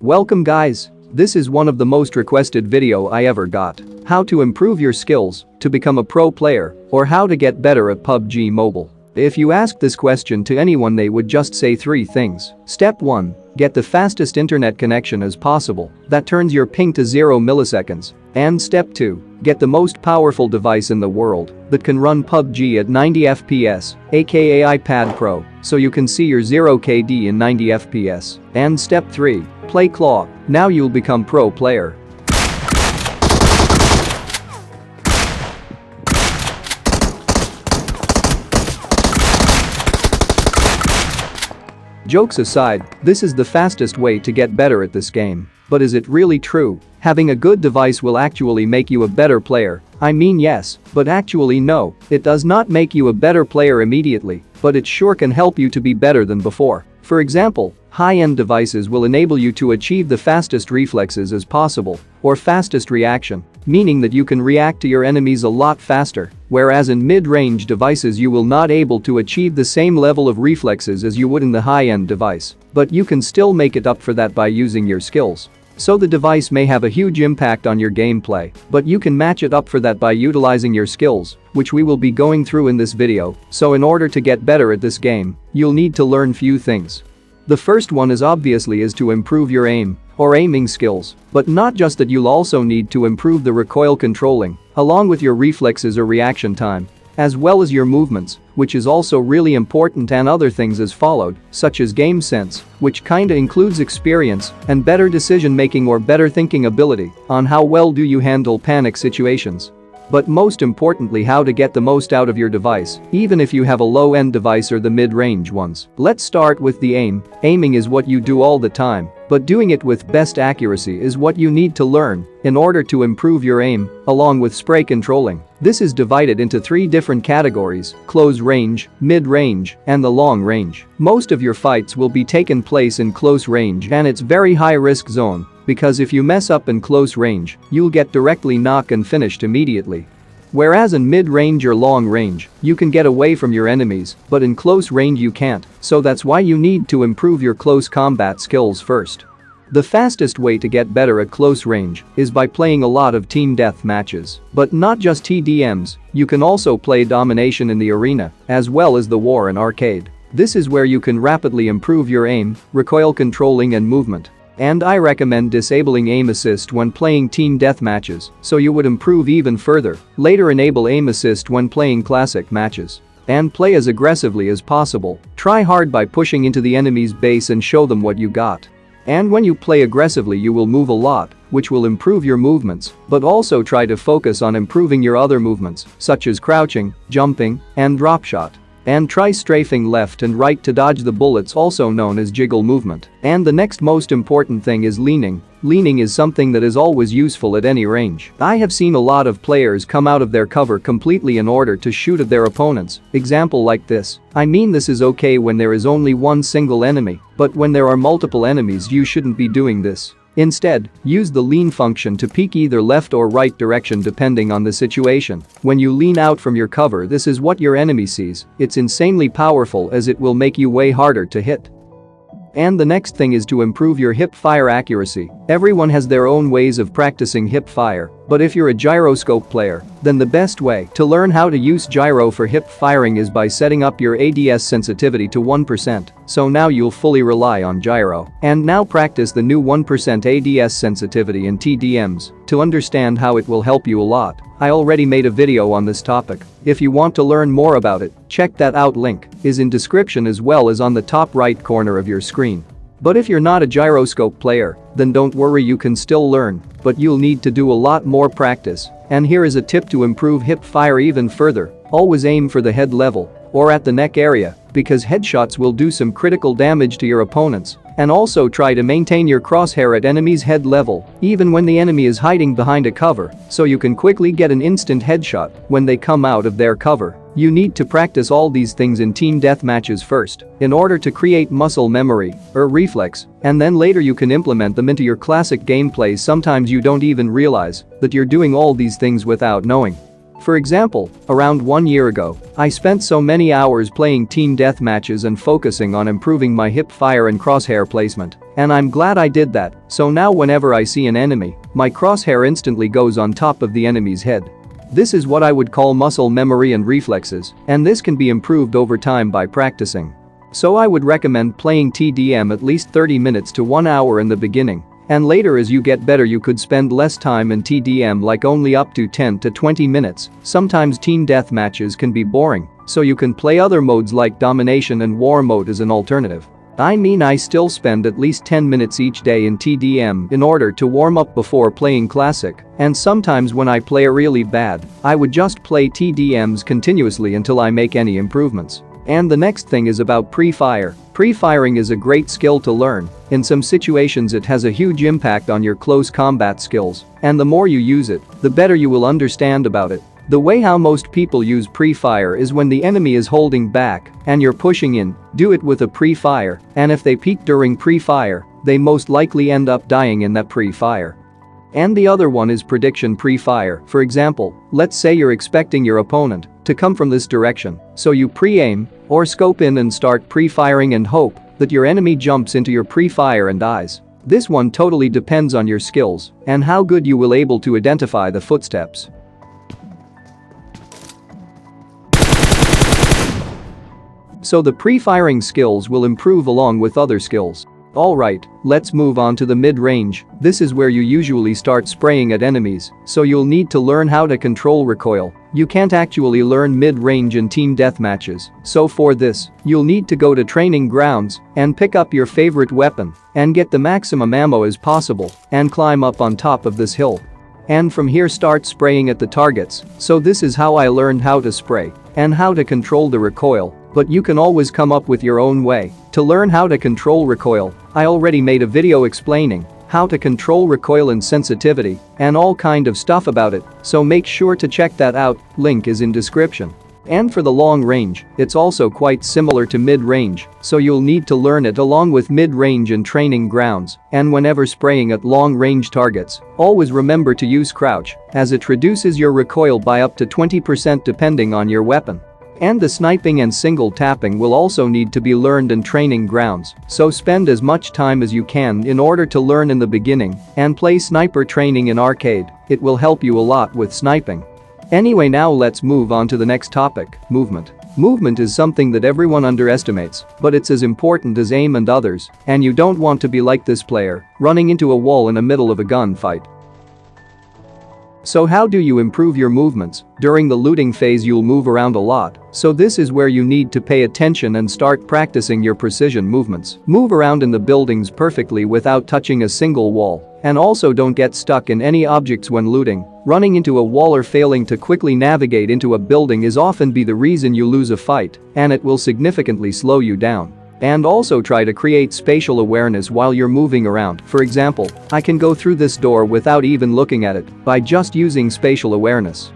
Welcome guys. This is one of the most requested video I ever got. How to improve your skills to become a pro player or how to get better at PUBG Mobile. If you asked this question to anyone, they would just say three things. Step 1. Get the fastest internet connection as possible that turns your ping to 0 milliseconds. And step 2. Get the most powerful device in the world that can run PUBG at 90 FPS, aka iPad Pro, so you can see your 0KD in 90 FPS. And step 3. Play Claw. Now you'll become pro player. Jokes aside, this is the fastest way to get better at this game. But is it really true? Having a good device will actually make you a better player. I mean, yes, but actually no, it does not make you a better player immediately, but it sure can help you to be better than before. For example, high-end devices will enable you to achieve the fastest reflexes as possible, or fastest reaction, meaning that you can react to your enemies a lot faster, whereas in mid-range devices you will not able to achieve the same level of reflexes as you would in the high-end device, but you can still make it up for that by using your skills. So the device may have a huge impact on your gameplay, but you can match it up for that by utilizing your skills, which we will be going through in this video. So in order to get better at this game, you'll need to learn few things. The first one is obviously to improve your aim or aiming skills, but not just that, you'll also need to improve the recoil controlling, along with your reflexes or reaction time, as well as your movements, which is also really important, and other things as followed, such as game sense, which kinda includes experience and better decision making or better thinking ability on how well do you handle panic situations. But most importantly, how to get the most out of your device, even if you have a low-end device or the mid-range ones. Let's start with the aim. Aiming is what you do all the time, but doing it with best accuracy is what you need to learn in order to improve your aim, along with spray controlling. This is divided into 3 different categories: close range, mid-range, and the long range. Most of your fights will be taken place in close range, and it's very high-risk zone, because if you mess up in close range, you'll get directly knocked and finished immediately. Whereas in mid-range or long range, you can get away from your enemies, but in close range you can't, so that's why you need to improve your close combat skills first. The fastest way to get better at close range is by playing a lot of team death matches. But not just TDMs, you can also play domination in the arena, as well as the war and arcade. This is where you can rapidly improve your aim, recoil controlling and movement. And I recommend disabling aim assist when playing team death matches, so you would improve even further. Later enable aim assist when playing classic matches. And play as aggressively as possible. Try hard by pushing into the enemy's base and show them what you got. And when you play aggressively you will move a lot, which will improve your movements, but also try to focus on improving your other movements, such as crouching, jumping, and drop shot. And try strafing left and right to dodge the bullets, also known as jiggle movement. And the next most important thing is leaning. Leaning is something that is always useful at any range. I have seen a lot of players come out of their cover completely in order to shoot at their opponents. Example like this. I mean, this is okay when there is only one single enemy, but when there are multiple enemies you shouldn't be doing this. Instead, use the lean function to peek either left or right direction depending on the situation. When you lean out from your cover, this is what your enemy sees. It's insanely powerful as it will make you way harder to hit. And the next thing is to improve your hip fire accuracy. Everyone has their own ways of practicing hip fire, but if you're a gyroscope player, then the best way to learn how to use gyro for hip firing is by setting up your ADS sensitivity to 1%. So now you'll fully rely on gyro. And now practice the new 1% ADS sensitivity in TDMs to understand how it will help you a lot. I already made a video on this topic. If you want to learn more about it, check that out, link is in description as well as on the top right corner of your screen. But if you're not a gyroscope player, then don't worry, you can still learn, but you'll need to do a lot more practice. And here is a tip to improve hip fire even further. Always aim for the head level or at the neck area, because headshots will do some critical damage to your opponents. And also try to maintain your crosshair at enemy's head level, even when the enemy is hiding behind a cover, so you can quickly get an instant headshot when they come out of their cover. You need to practice all these things in team death matches first, in order to create muscle memory, or reflex, and then later you can implement them into your classic gameplay. Sometimes you don't even realize that you're doing all these things without knowing. For example, around 1 year ago, I spent so many hours playing team deathmatches and focusing on improving my hip fire and crosshair placement. And I'm glad I did that, so now whenever I see an enemy, my crosshair instantly goes on top of the enemy's head. This is what I would call muscle memory and reflexes, and this can be improved over time by practicing. So I would recommend playing TDM at least 30 minutes to 1 hour in the beginning, and later as you get better you could spend less time in TDM, like only up to 10 to 20 minutes. Sometimes team deathmatches can be boring, so you can play other modes like domination and war mode as an alternative. I still spend at least 10 minutes each day in TDM in order to warm up before playing classic, and sometimes when I play really bad, I would just play TDMs continuously until I make any improvements. And the next thing is about pre-fire. Pre-firing is a great skill to learn. In some situations it has a huge impact on your close combat skills, and the more you use it, the better you will understand about it. The way how most people use pre-fire is when the enemy is holding back and you're pushing in, do it with a pre-fire, and if they peek during pre-fire, they most likely end up dying in that pre-fire. And the other one is prediction pre-fire. For example, let's say you're expecting your opponent to come from this direction, so you pre-aim or scope in and start pre-firing and hope that your enemy jumps into your pre-fire and dies. This one totally depends on your skills and how good you will able to identify the footsteps. So the pre-firing skills will improve along with other skills. Alright, let's move on to the mid-range. This is where you usually start spraying at enemies, so you'll need to learn how to control recoil. You can't actually learn mid-range in team deathmatches, so for this, you'll need to go to training grounds and pick up your favorite weapon and get the maximum ammo as possible and climb up on top of this hill. And from here start spraying at the targets. So this is how I learned how to spray and how to control the recoil, but you can always come up with your own way to learn how to control recoil. I already made a video explaining how to control recoil and sensitivity and all kind of stuff about it, so make sure to check that out, link is in description. And for the long range, it's also quite similar to mid-range, so you'll need to learn it along with mid-range and training grounds, and whenever spraying at long-range targets, always remember to use crouch, as it reduces your recoil by up to 20% depending on your weapon. And the sniping and single tapping will also need to be learned in training grounds, so spend as much time as you can in order to learn in the beginning and play sniper training in arcade. It will help you a lot with sniping. Anyway, now let's move on to the next topic, movement. Movement is something that everyone underestimates, but it's as important as aim and others, and you don't want to be like this player, running into a wall in the middle of a gunfight. So how do you improve your movements? During the looting phase you'll move around a lot, so this is where you need to pay attention and start practicing your precision movements. Move around in the buildings perfectly without touching a single wall, and also don't get stuck in any objects when looting. Running into a wall or failing to quickly navigate into a building is often the reason you lose a fight, and it will significantly slow you down. And also try to create spatial awareness while you're moving around. For example, I can go through this door without even looking at it by just using spatial awareness.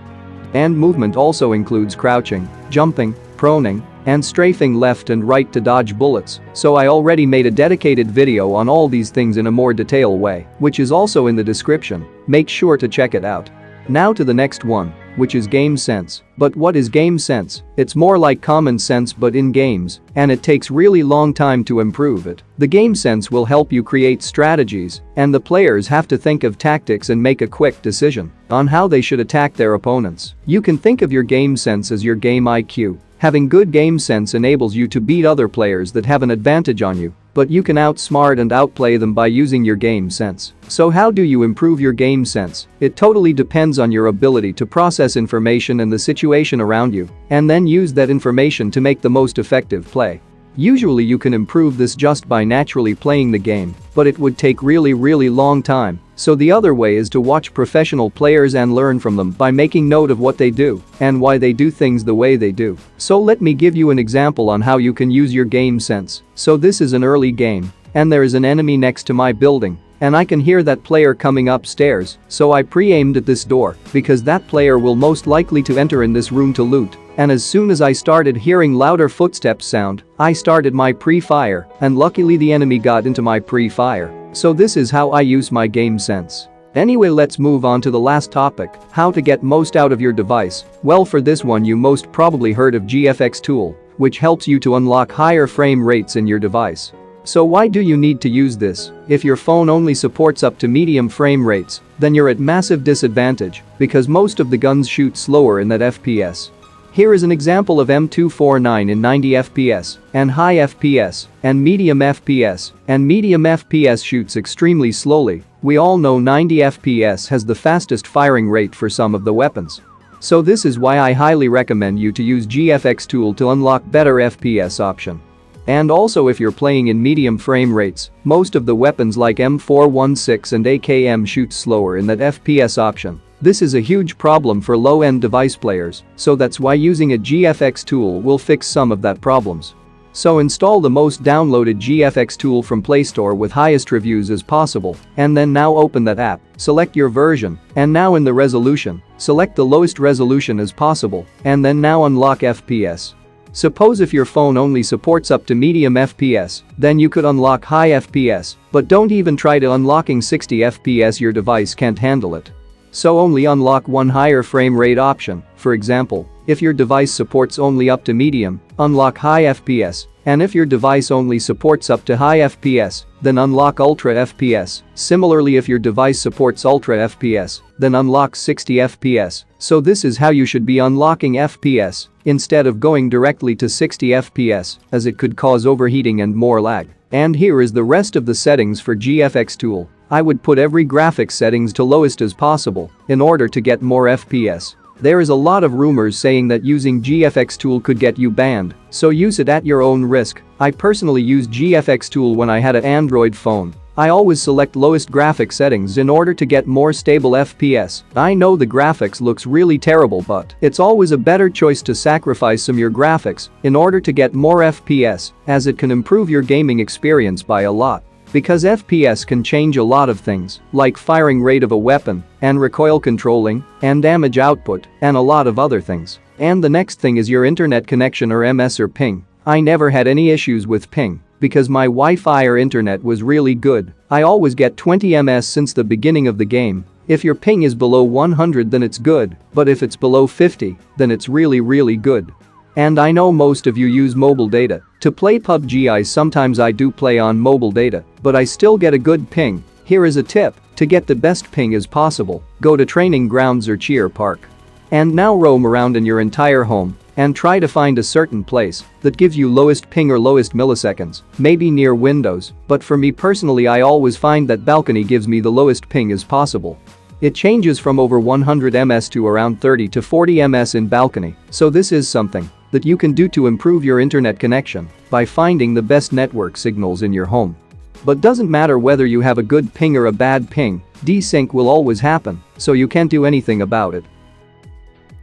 And movement also includes crouching, jumping, proning, and strafing left and right to dodge bullets, so I already made a dedicated video on all these things in a more detailed way, which is also in the description. Make sure to check it out. Now to the next one, which is game sense. But what is game sense? It's more like common sense but in games, and it takes really long time to improve it. The game sense will help you create strategies, and the players have to think of tactics and make a quick decision on how they should attack their opponents. You can think of your game sense as your game IQ. Having good game sense enables you to beat other players that have an advantage on you, but you can outsmart and outplay them by using your game sense. So how do you improve your game sense? It totally depends on your ability to process information and the situation around you, and then use that information to make the most effective play. Usually you can improve this just by naturally playing the game, but it would take really long time. So the other way is to watch professional players and learn from them by making note of what they do and why they do things the way they do. So let me give you an example on how you can use your game sense. So this is an early game, and there is an enemy next to my building, and I can hear that player coming upstairs, so I pre-aimed at this door because that player will most likely to enter in this room to loot. And as soon as I started hearing louder footsteps sound, I started my pre-fire, and luckily the enemy got into my pre-fire. So this is how I use my game sense. Anyway, let's move on to the last topic, how to get most out of your device. Well, for this one you most probably heard of GFX tool, which helps you to unlock higher frame rates in your device. So why do you need to use this? If your phone only supports up to medium frame rates, then you're at massive disadvantage because most of the guns shoot slower in that FPS. Here is an example of M249 in 90 FPS, and high FPS, and medium FPS, and medium FPS shoots extremely slowly. We all know 90 FPS has the fastest firing rate for some of the weapons. So this is why I highly recommend you to use GFX tool to unlock better FPS option. And also, if you're playing in medium frame rates, most of the weapons like M416 and AKM shoot slower in that FPS option. This is a huge problem for low-end device players, so that's why using a GFX tool will fix some of that problems. So install the most downloaded GFX tool from Play Store with highest reviews as possible, and then now open that app, select your version, and now in the resolution, select the lowest resolution as possible, and then now unlock FPS. Suppose if your phone only supports up to medium FPS, then you could unlock high FPS, but don't even try to unlocking 60 FPS, your device can't handle it. So only unlock one higher frame rate option. For example, if your device supports only up to medium, unlock high FPS, and if your device only supports up to high FPS, then unlock ultra FPS. Similarly, if your device supports ultra FPS, then unlock 60 FPS. So this is how you should be unlocking FPS, instead of going directly to 60 FPS, as it could cause overheating and more lag. And here is the rest of the settings for GFX tool. I would put every graphics settings to lowest as possible in order to get more FPS. There is a lot of rumors saying that using GFX tool could get you banned, so use it at your own risk. I personally used GFX tool when I had an Android phone. I always select lowest graphics settings in order to get more stable FPS. I know the graphics looks really terrible, but it's always a better choice to sacrifice some your graphics in order to get more FPS, as it can improve your gaming experience by a lot. Because FPS can change a lot of things, like firing rate of a weapon, and recoil controlling, and damage output, and a lot of other things. And the next thing is your internet connection or MS or ping. I never had any issues with ping, because my Wi-Fi or internet was really good. I always get 20 ms since the beginning of the game. If your ping is below 100 then it's good, but if it's below 50, then it's really good. And I know most of you use mobile data. To play PUBG sometimes I do play on mobile data, but I still get a good ping. Here is a tip, to get the best ping as possible, go to training grounds or cheer park. And now roam around in your entire home and try to find a certain place that gives you lowest ping or lowest milliseconds, maybe near windows, but for me personally I always find that balcony gives me the lowest ping as possible. It changes from over 100 ms to around 30 to 40 ms in balcony, so this is something that you can do to improve your internet connection by finding the best network signals in your home. But doesn't matter whether you have a good ping or a bad ping, desync will always happen, so you can't do anything about it.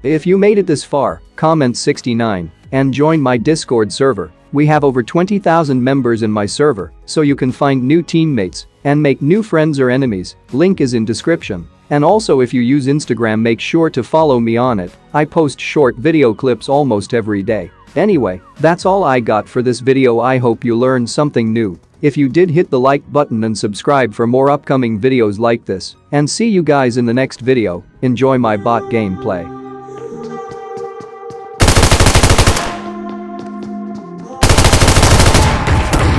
If you made it this far, comment 69 and join my Discord server. We have over 20,000 members in my server, so you can find new teammates and make new friends or enemies. Link is in description. And also, if you use Instagram, make sure to follow me on it. I post short video clips almost every day. Anyway, that's all I got for this video. I hope you learned something new. If you did, hit the like button and subscribe for more upcoming videos like this. And see you guys in the next video. Enjoy my bot gameplay.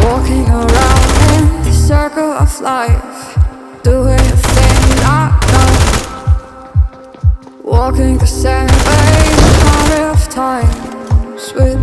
Walking around in the circle of life, doing a thing I know. Walking the same way a hundred of times with